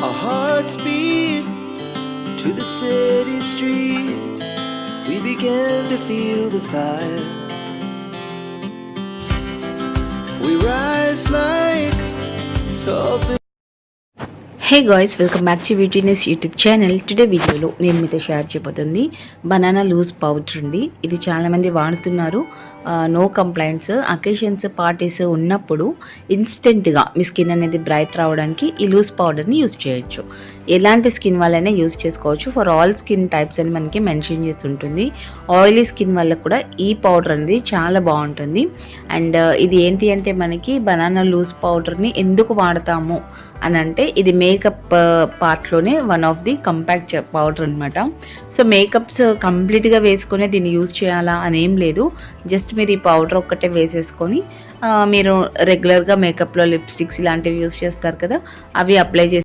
Our hearts beat to the city streets. We began to feel the fire. We rise like tall buildings. Hey guys, welcome back to beautiness YouTube channel. Today వీడియోలో నేను మీతో share చేయబోతుంది banana loose powder అండి. ఇది చాలామంది వాడుతున్నారు. No complaints. Occasions, parties ఉన్నప్పుడు ఇన్స్టెంట్గా మీ స్కిన్ అనేది బ్రైట్ రావడానికి ఈ లూజ్ పౌడర్ని యూజ్ చేయొచ్చు. ఎలాంటి స్కిన్ వాళ్ళైనా యూజ్ చేసుకోవచ్చు. ఫర్ ఆల్ స్కిన్ టైప్స్ అని మనకి మెన్షన్ చేసి ఉంటుంది. ఆయిలీ స్కిన్ వాళ్ళకు కూడా ఈ పౌడర్ అనేది చాలా బాగుంటుంది. అండ్ ఇది ఏంటి అంటే మనకి బనానా లూజ్ పౌడర్ని ఎందుకు వాడతాము అని అంటే ఇది మేకప్ పార్ట్లోనే one of the compact powder అనమాట. సో మేకప్స్ కంప్లీట్గా వేసుకొని దీన్ని యూజ్ చేయాలా అని ఏం లేదు. జస్ట్ మీరు ఈ పౌడర్ ఒక్కటే వేసేసుకొని మీరు రెగ్యులర్గా మేకప్లో లిప్స్టిక్స్ ఇలాంటివి యూజ్ చేస్తారు కదా, అవి అప్లై చేసి